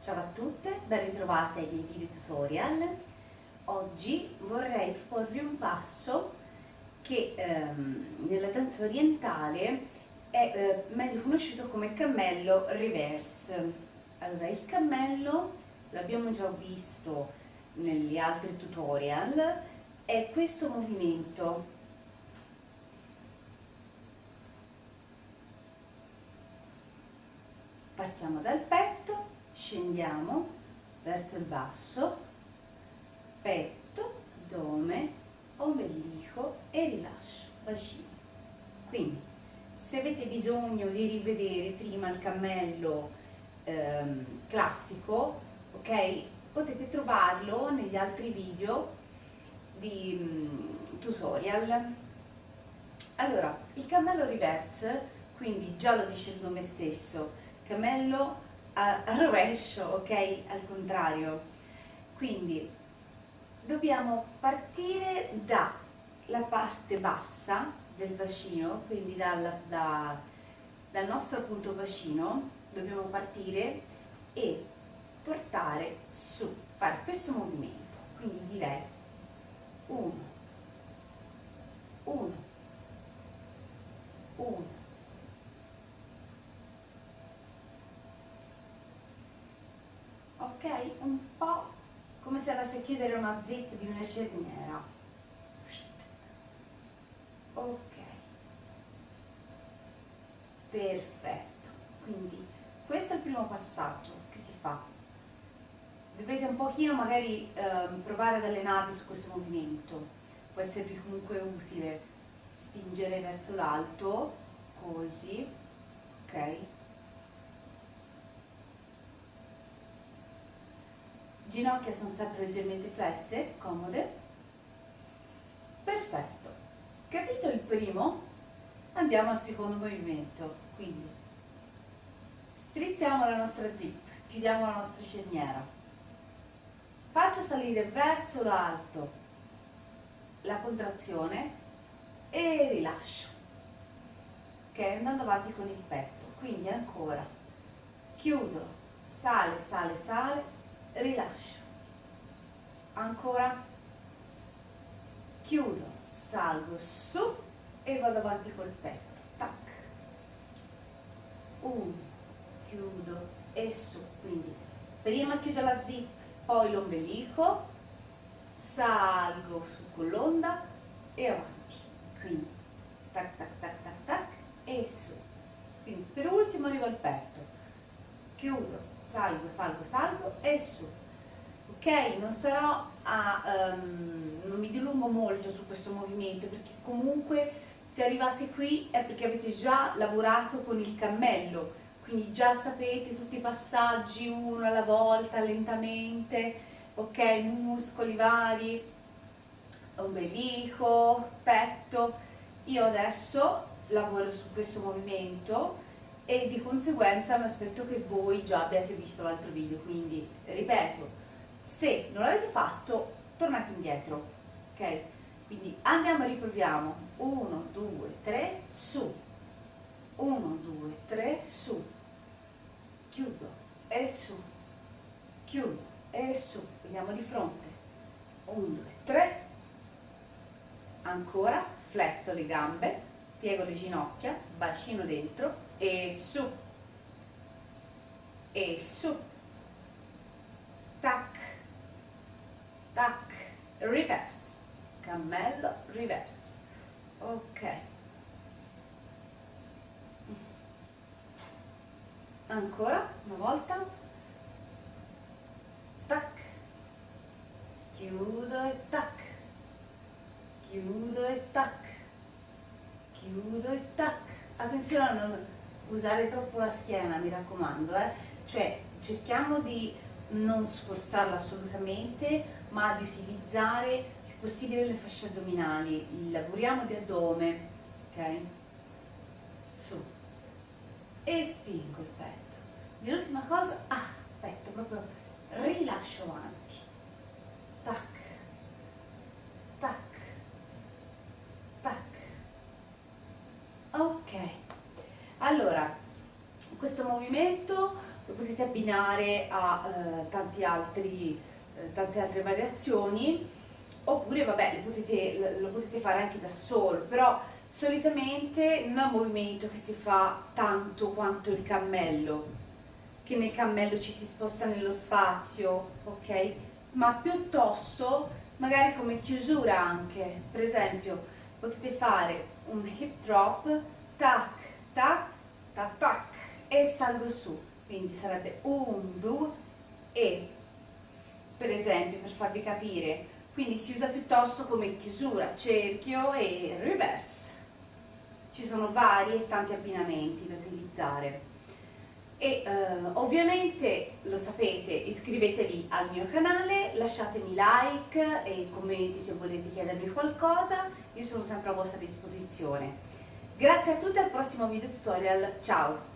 Ciao a tutte, ben ritrovate ai miei video tutorial. Oggi vorrei proporvi un passo che nella danza orientale è meglio conosciuto come cammello reverse. Allora, il cammello l'abbiamo già visto negli altri tutorial, è questo movimento. Partiamo dal petto, scendiamo verso il basso, petto, addome, ombelico e rilascio, bacino. Quindi, se avete bisogno di rivedere prima il cammello classico, ok, potete trovarlo negli altri video di tutorial. Allora, il cammello reverse, quindi già lo dice il nome stesso, cammello a rovescio, ok? Al contrario. Quindi dobbiamo partire dalla parte bassa del bacino, quindi dal nostro punto bacino, dobbiamo partire e portare su, fare questo movimento. Quindi direi 1, 1, 1. Ok? Un po' come se andassi a chiudere una zip di una cerniera. Ok. Perfetto. Quindi questo è il primo passaggio che si fa. Dovete un pochino magari provare ad allenarvi su questo movimento. Può esservi comunque utile spingere verso l'alto, così, ok? Ginocchia sono sempre leggermente flesse, comode. Perfetto. Capito il primo? Andiamo al secondo movimento. Quindi strizziamo la nostra zip, chiudiamo la nostra cerniera. Faccio salire verso l'alto la contrazione e rilascio. Ok, andando avanti con il petto. Quindi ancora. Chiudo, sale, sale, sale, rilascio. Ancora. Chiudo, salgo su e vado avanti col petto. Tac. 1, chiudo e su. Quindi prima chiudo la zip, poi l'ombelico, salgo su con l'onda e avanti. Quindi tac tac tac tac tac e su. Quindi per ultimo arrivo al petto. Chiudo, salgo, salgo, salgo e su. Ok, non mi dilungo molto su questo movimento perché comunque se arrivate qui è perché avete già lavorato con il cammello, quindi già sapete tutti i passaggi uno alla volta, lentamente, ok, muscoli vari, ombelico, petto. Io adesso lavoro su questo movimento e di conseguenza mi aspetto che voi già abbiate visto l'altro video, quindi ripeto, se non l'avete fatto tornate indietro, ok? Quindi andiamo e riproviamo. 1, 2, 3, su. 1, 2, 3, su. Chiudo e su. Chiudo e su. Vediamo di fronte. 1, 2, 3. Ancora, fletto le gambe, piego le ginocchia, bacino dentro e su. E su. Tac. Tac, reverse, cammello reverse, ok. Ancora, una volta, tac, chiudo e tac, chiudo e tac, chiudo e tac. Attenzione a non usare troppo la schiena, mi raccomando, cioè cerchiamo di non sforzarla assolutamente, ma di utilizzare il più possibile le fasce addominali. Lavoriamo di addome, ok? Su e spingo il petto. L'ultima cosa, petto, proprio rilascio avanti. Tac, tac, tac. Ok. Allora, questo movimento lo potete abbinare a tante altre variazioni, oppure vabbè lo potete fare anche da solo, però solitamente non è un movimento che si fa tanto quanto il cammello, che nel cammello ci si sposta nello spazio, ok? Ma piuttosto magari come chiusura anche, per esempio potete fare un hip drop, tac, tac, tac, tac, e salgo su, quindi sarebbe un, due, e, per esempio, per farvi capire, quindi si usa piuttosto come chiusura, cerchio e reverse. Ci sono vari e tanti abbinamenti da utilizzare. E ovviamente lo sapete, iscrivetevi al mio canale, lasciatemi like e commenti se volete chiedermi qualcosa, io sono sempre a vostra disposizione. Grazie a tutti, al prossimo video tutorial, ciao!